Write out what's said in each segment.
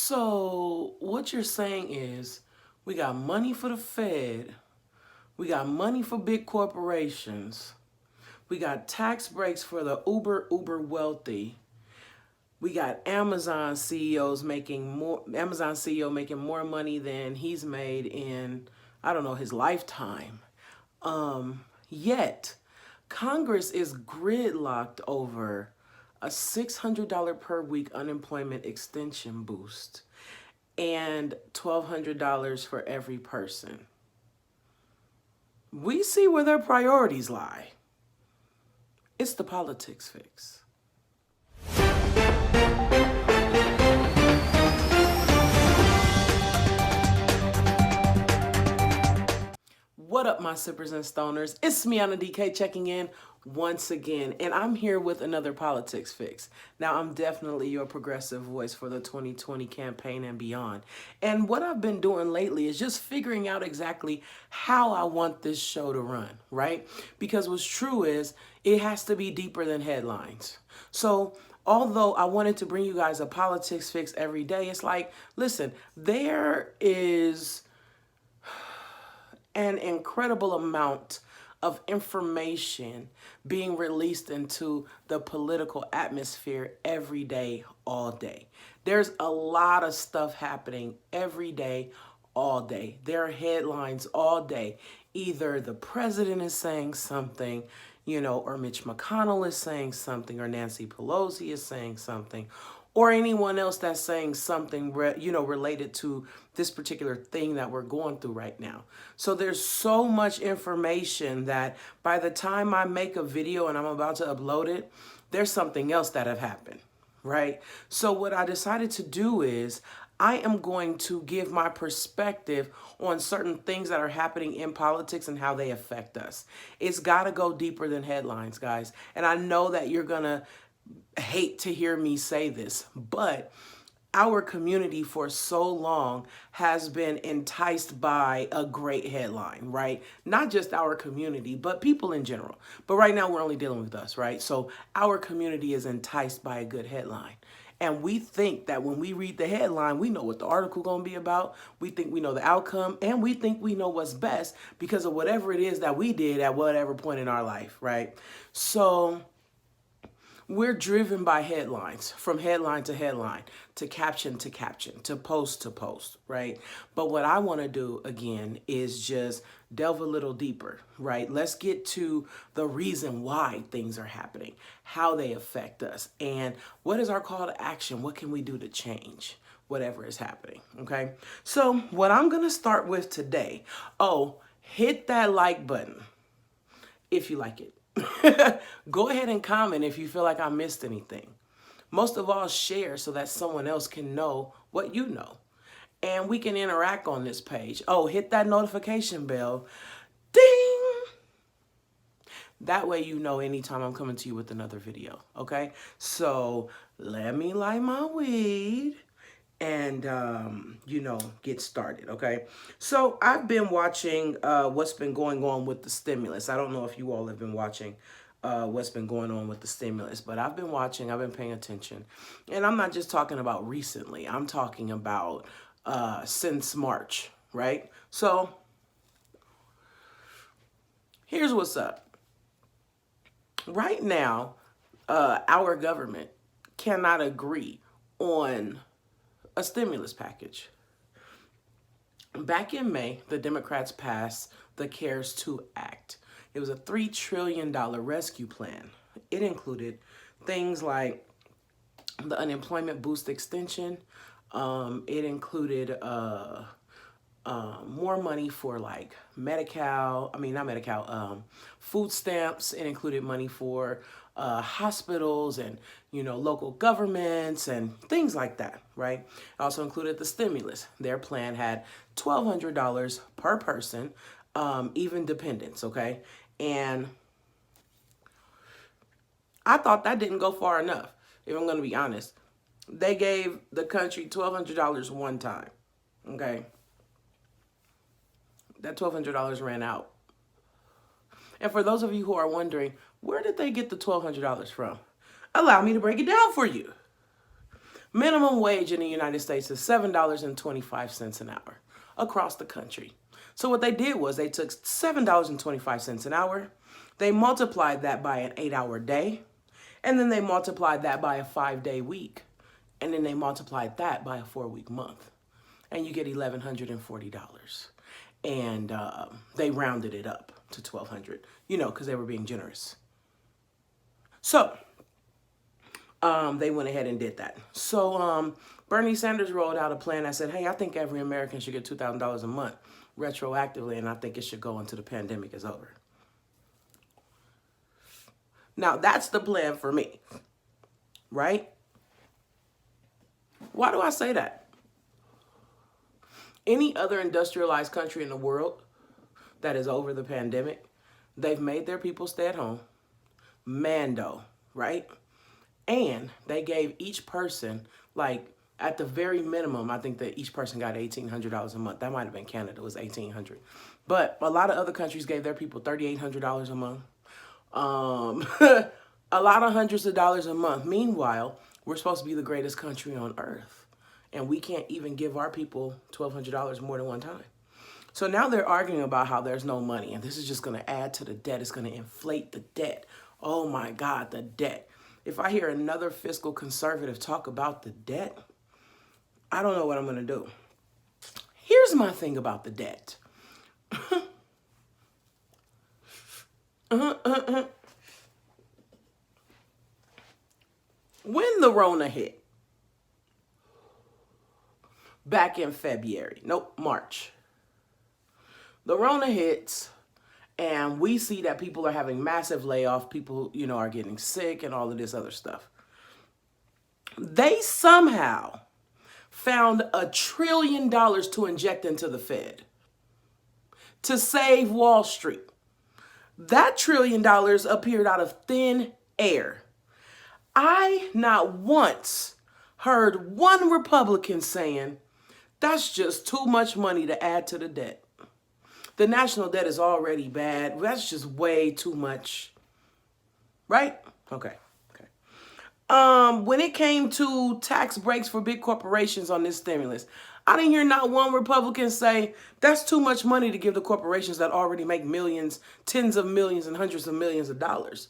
So what you're saying is we got money for the Fed, we got money for big corporations, we got tax breaks for the uber wealthy. We got Amazon CEO making more money than he's made in, I don't know, his lifetime. Yet Congress is gridlocked over a $600 per week unemployment extension boost and $1,200 for every person. We see where their priorities lie. It's the politics fix. What up, my sippers and stoners? It's me, Anna DK, checking in once again, and I'm here with another politics fix. Now, I'm definitely your progressive voice for the 2020 campaign and beyond. And what I've been doing lately is just figuring out exactly how I want this show to run, right? Because what's true is it has to be deeper than headlines. So, although I wanted to bring you guys a politics fix every day, it's like, listen, there is an incredible amount of information being released into the political atmosphere every day, all day. There's a lot of stuff happening every day, all day. There are headlines all day. Either the president is saying something, or Mitch McConnell is saying something, or Nancy Pelosi is saying something, or anyone else that's saying something, related to this particular thing that we're going through right now. So there's so much information that by the time I make a video and I'm about to upload it, there's something else that have happened, right? So what I decided to do is I am going to give my perspective on certain things that are happening in politics and how they affect us. It's got to go deeper than headlines, guys. And I know that you're going to hate to hear me say this, but our community for so long has been enticed by a great headline, right? Not just our community, but people in general. But right now we're only dealing with us, right? So our community is enticed by a good headline. And we think that when we read the headline, we know what the article going to be about. We think we know the outcome, and we think we know what's best because of whatever it is that we did at whatever point in our life, right? So we're driven by headlines, from headline to headline, to caption, to post, right? But what I want to do, again, is just delve a little deeper, right? Let's get to the reason why things are happening, how they affect us, and what is our call to action? What can we do to change whatever is happening, okay? So what I'm going to start with today, hit that like button if you like it. Go ahead and comment if you feel like I missed anything. Most of all, share so that someone else can know what you know. And we can interact on this page. Hit that notification bell. Ding! That way you know anytime I'm coming to you with another video, okay? So let me light my weed and, get started, okay? So I've been watching what's been going on with the stimulus. I don't know if you all have been watching what's been going on with the stimulus, but I've been paying attention. And I'm not just talking about recently. I'm talking about since March, right? So here's what's up. Right now, our government cannot agree on a stimulus package. Back in May, the Democrats passed the CARES 2 Act. It was a $3 trillion rescue plan. It included things like the unemployment boost extension. It included more money for like food stamps. It included money for hospitals and, local governments and things like that, right? It also included the stimulus. Their plan had $1,200 per person, even dependents, okay? And I thought that didn't go far enough, if I'm going to be honest. They gave the country $1,200 one time, okay? That $1,200 ran out. And for those of you who are wondering, where did they get the $1,200 from? Allow me to break it down for you. Minimum wage in the United States is $7.25 an hour across the country. So what they did was they took $7.25 an hour, they multiplied that by an 8-hour day, and then they multiplied that by a 5-day week, and then they multiplied that by a 4-week month, and you get $1,140. And they rounded it up to $1,200, because they were being generous. So they went ahead and did that. So Bernie Sanders rolled out a plan that said, hey, I think every American should get $2,000 a month retroactively, and I think it should go until the pandemic is over. Now, that's the plan for me, right? Why do I say that? Any other industrialized country in the world that is over the pandemic, they've made their people stay at home, mando, right? And they gave each person, like, at the very minimum, I think that each person got $1,800 a month. That might have been Canada, it was $1,800. But a lot of other countries gave their people $3,800 a month. A lot of hundreds of dollars a month. Meanwhile, we're supposed to be the greatest country on earth, and we can't even give our people $1,200 more than one time. So now they're arguing about how there's no money, and this is just going to add to the debt. It's going to inflate the debt. Oh my God, the debt. If I hear another fiscal conservative talk about the debt, I don't know what I'm going to do. Here's my thing about the debt. When the Rona hit, back in March, the Rona hits, and we see that people are having massive layoffs. People, are getting sick and all of this other stuff. They somehow found $1 trillion to inject into the Fed to save Wall Street. That $1 trillion appeared out of thin air. I not once heard one Republican saying, that's just too much money to add to the debt. The national debt is already bad. That's just way too much. Right? Okay. When it came to tax breaks for big corporations on this stimulus, I didn't hear not one Republican say, that's too much money to give the corporations that already make millions, tens of millions, and hundreds of millions of dollars.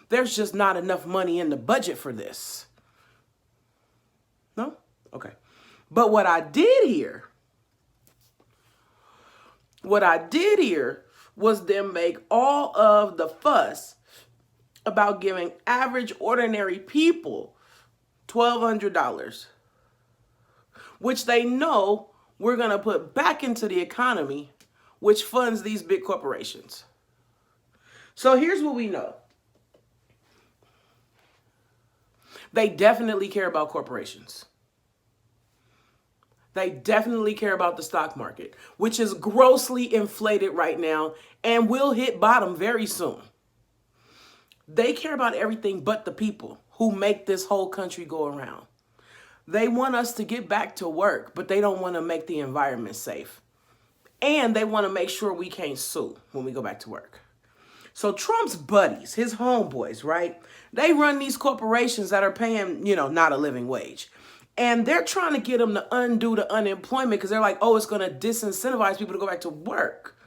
There's just not enough money in the budget for this. No? Okay. But what I did hear was them make all of the fuss about giving average, ordinary people $1,200, which they know we're going to put back into the economy, which funds these big corporations. So here's what we know. They definitely care about corporations. They definitely care about the stock market, which is grossly inflated right now and will hit bottom very soon. They care about everything but the people who make this whole country go around. They want us to get back to work, but they don't want to make the environment safe. And they want to make sure we can't sue when we go back to work. So Trump's buddies, his homeboys, right? They run these corporations that are paying, not a living wage. And they're trying to get them to undo the unemployment because they're like, oh, it's going to disincentivize people to go back to work.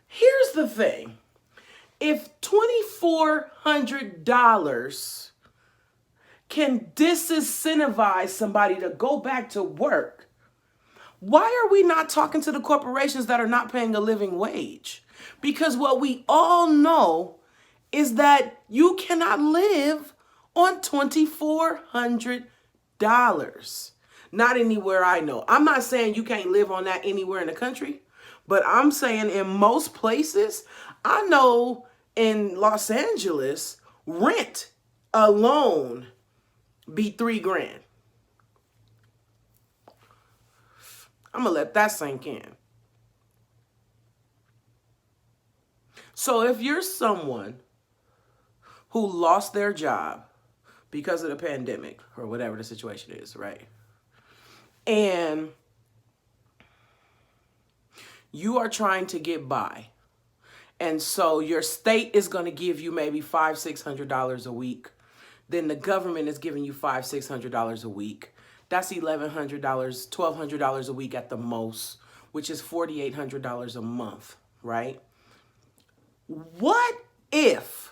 Here's the thing. If $2,400 can disincentivize somebody to go back to work, why are we not talking to the corporations that are not paying a living wage? Because what we all know is that you cannot live on $2,400. Not anywhere I know. I'm not saying you can't live on that anywhere in the country, but I'm saying in most places, I know in Los Angeles, rent alone be $3,000. I'm going to let that sink in. So if you're someone who lost their job because of the pandemic or whatever the situation is, right? And you are trying to get by. And so your state is going to give you maybe $500-600 a week. Then the government is giving you $500-600 a week. That's $1,100, $1,200 a week at the most, which is $4,800 a month, right? What if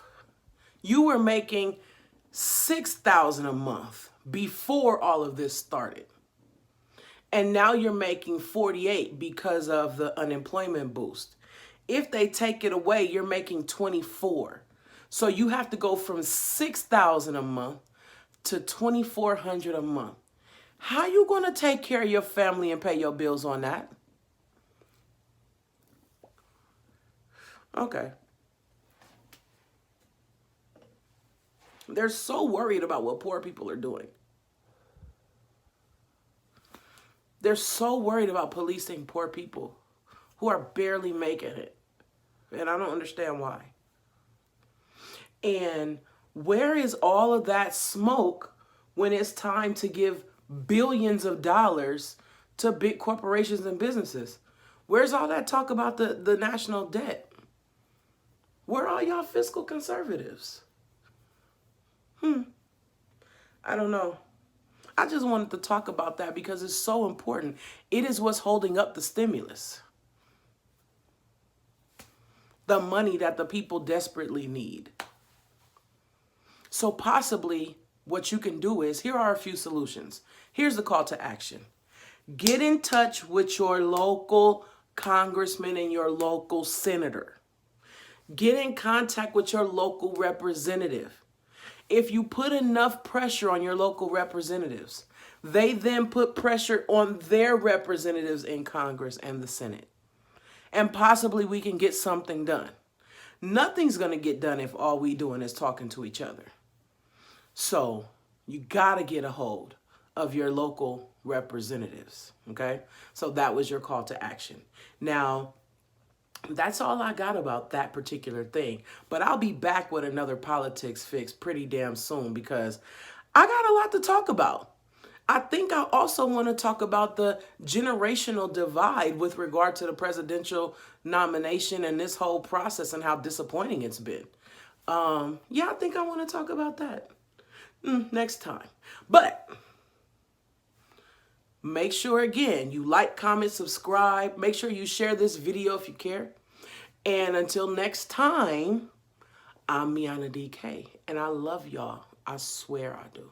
you were making $6,000 a month before all of this started, and now you're making 48 because of the unemployment boost? If they take it away, you're making 24. So you have to go from 6,000 a month to 2,400 a month. How you going to take care of your family and pay your bills on that? Okay. They're so worried about what poor people are doing. They're so worried about policing poor people who are barely making it. And I don't understand why. And where is all of that smoke when it's time to give billions of dollars to big corporations and businesses? Where's all that talk about the national debt? Where are y'all fiscal conservatives? I don't know. I just wanted to talk about that because it's so important. It is what's holding up the stimulus. The money that the people desperately need. So possibly what you can do is, here are a few solutions. Here's the call to action. Get in touch with your local congressman and your local senator. Get in contact with your local representative. If you put enough pressure on your local representatives, they then put pressure on their representatives in Congress and the Senate. And possibly we can get something done. Nothing's going to get done if all we doing is talking to each other. So you got to get a hold of your local representatives, okay? So that was your call to action. Now, that's all I got about that particular thing. But I'll be back with another politics fix pretty damn soon because I got a lot to talk about. I think I also want to talk about the generational divide with regard to the presidential nomination and this whole process and how disappointing it's been. Yeah, I think I want to talk about that next time. But make sure, again, you like, comment, subscribe. Make sure you share this video if you care. And until next time, I'm Miana DK. And I love y'all. I swear I do.